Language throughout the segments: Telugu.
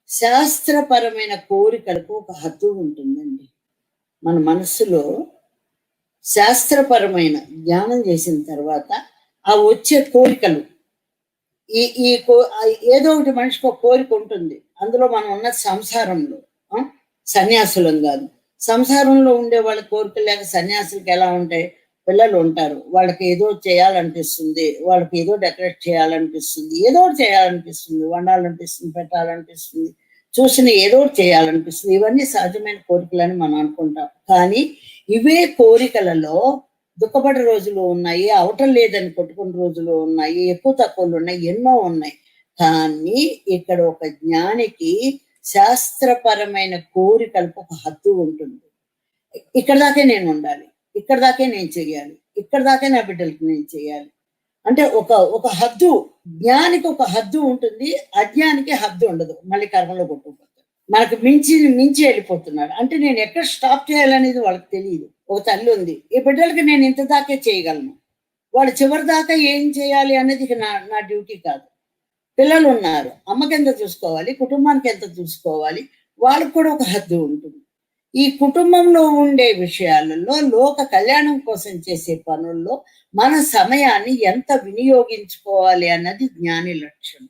శాస్త్రపరమైన కోరికలకు ఒక హద్దు ఉంటుందండి. మన మనస్సులో శాస్త్రపరమైన ధ్యానం చేసిన తర్వాత ఆ వచ్చే కోరికలు ఈ ఈ ఏదో ఒకటి మనిషికి ఒక కోరిక ఉంటుంది. అందులో మనం ఉన్న సంసారంలో సన్యాసులం కాదు. సంసారంలో ఉండే వాళ్ళ కోరికలు లేక సన్యాసులకి ఎలా ఉంటాయి? పిల్లలు ఉంటారు, వాళ్ళకి ఏదో చేయాలనిపిస్తుంది, వాళ్ళకి ఏదో డెకరేట్ చేయాలనిపిస్తుంది, ఏదో ఒకటి చేయాలనిపిస్తుంది, వండాలనిపిస్తుంది, పెట్టాలనిపిస్తుంది, చూసిన ఏదో ఒకటి చేయాలనిపిస్తుంది. ఇవన్నీ సహజమైన కోరికలని మనం అనుకుంటాం. కానీ ఇవే కోరికలలో దుఃఖపడే రోజులు ఉన్నాయి, అవటం లేదని కొట్టుకున్న రోజులు ఉన్నాయి, ఎక్కువ తక్కువలు ఉన్నాయి, ఎన్నో ఉన్నాయి. కానీ ఇక్కడ ఒక జ్ఞానికి శాస్త్రపరమైన కోరికలకు ఒక హద్దు ఉంటుంది. ఇక్కడ దాకే నేను ఉండాలి, ఇక్కడ దాకే నేను చెయ్యాలి, ఇక్కడ దాకే నా బిడ్డలకి నేను చెయ్యాలి అంటే ఒక ఒక హద్దు. జ్ఞానికి ఒక హద్దు ఉంటుంది, అజ్ఞానికి హద్దు ఉండదు. మళ్ళీ కర్మలో కొట్టుకుపోతాడు, మనకు మించి వెళ్ళిపోతున్నాడు. అంటే నేను ఎక్కడ స్టాప్ చేయాలనేది వాళ్ళకి తెలియదు. ఒక తల్లి ఉంది, ఈ బిడ్డలకి నేను ఇంత దాకే చేయగలను, వాళ్ళు చివరి దాకా ఏం చేయాలి అనేది నా డ్యూటీ కాదు. పిల్లలు ఉన్నారు, అమ్మకి ఎంత చూసుకోవాలి, కుటుంబానికి ఎంత చూసుకోవాలి, వాళ్ళకి కూడా ఒక హద్దు ఉంటుంది. ఈ కుటుంబంలో ఉండే విషయాలలో లోక కళ్యాణం కోసం చేసే పనుల్లో మన సమయాన్ని ఎంత వినియోగించుకోవాలి అన్నది జ్ఞాని లక్ష్యం.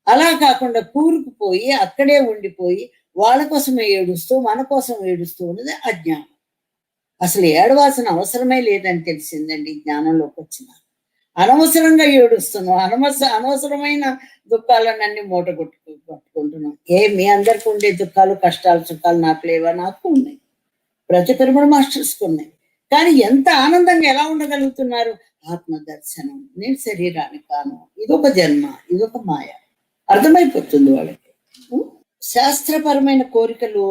అలా కాకుండా కూరుకుపోయి అక్కడే ఉండిపోయి వాళ్ళ కోసమే ఏడుస్తూ మన కోసం ఏడుస్తూ ఉన్నది అజ్ఞానం. అసలు ఏడవాల్సిన అవసరమే లేదని తెలిసిందండి జ్ఞానంలోకి వచ్చిన. అనవసరంగా ఏడుస్తున్నాం, అనవసరమైన దుఃఖాలన్నీ మూట పట్టుకుంటున్నాం. మీ అందరికి ఉండే దుఃఖాలు, కష్టాలు, సుఖాలు నాకు లేవా? నాకు ఉన్నాయి, ప్రతి పిరమిడ్ మాస్టర్స్కి ఉన్నాయి. కానీ ఎంత ఆనందంగా ఎలా ఉండగలుగుతున్నారు? ఆత్మదర్శనం, నేను శరీరాన్ని కాను, ఇదొక జన్మ, ఇదొక మాయ అర్థమైపోతుంది వాళ్ళకి. శాస్త్రపరమైన కోరికలు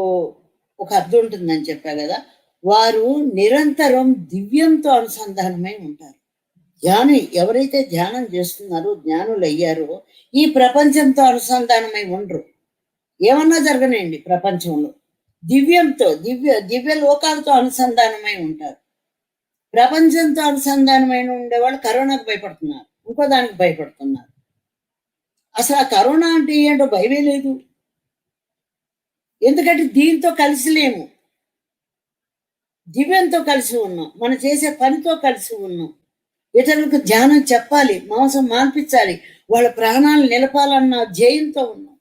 ఒక అర్థం ఉంటుందని చెప్పా కదా, వారు నిరంతరం దివ్యంతో అనుసంధానమై ఉంటారు. ధ్యాని ఎవరైతే ధ్యానం చేస్తున్నారో, జ్ఞానులు అయ్యారో, ఈ ప్రపంచంతో అనుసంధానమై ఉండరు. ఏమన్నా జరగనండి ప్రపంచంలో, దివ్యంతో దివ్య లోకాలతో అనుసంధానమై ఉంటారు. ప్రపంచంతో అనుసంధానమైన ఉండేవాళ్ళు కరోనాకు భయపడుతున్నారు, ఇంకో దానికి భయపడుతున్నారు. అసలు ఆ కరోనా అంటే ఏంటో భయమే లేదు. ఎందుకంటే దీంతో కలిసి లేము, దివ్యంతో కలిసి ఉన్నాం, మనం చేసే పనితో కలిసి ఉన్నాం. ఇతరులకు ధ్యానం చెప్పాలి, మాంసం మాన్పించాలి, వాళ్ళ ప్రాణాలు నిలపాలన్న ధ్యేయంతో ఉన్నాం.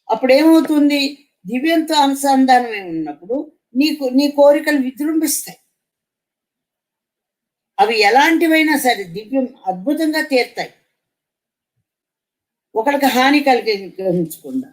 అప్పుడు ఏమవుతుంది? దివ్యంతో అనుసంధానమై ఉన్నప్పుడు నీ కోరికలు విజృంభిస్తాయి. అవి ఎలాంటివైనా సరే దివ్యం అద్భుతంగా తీరుతాయి, ఒకరికి హాని కలిగించకుండా.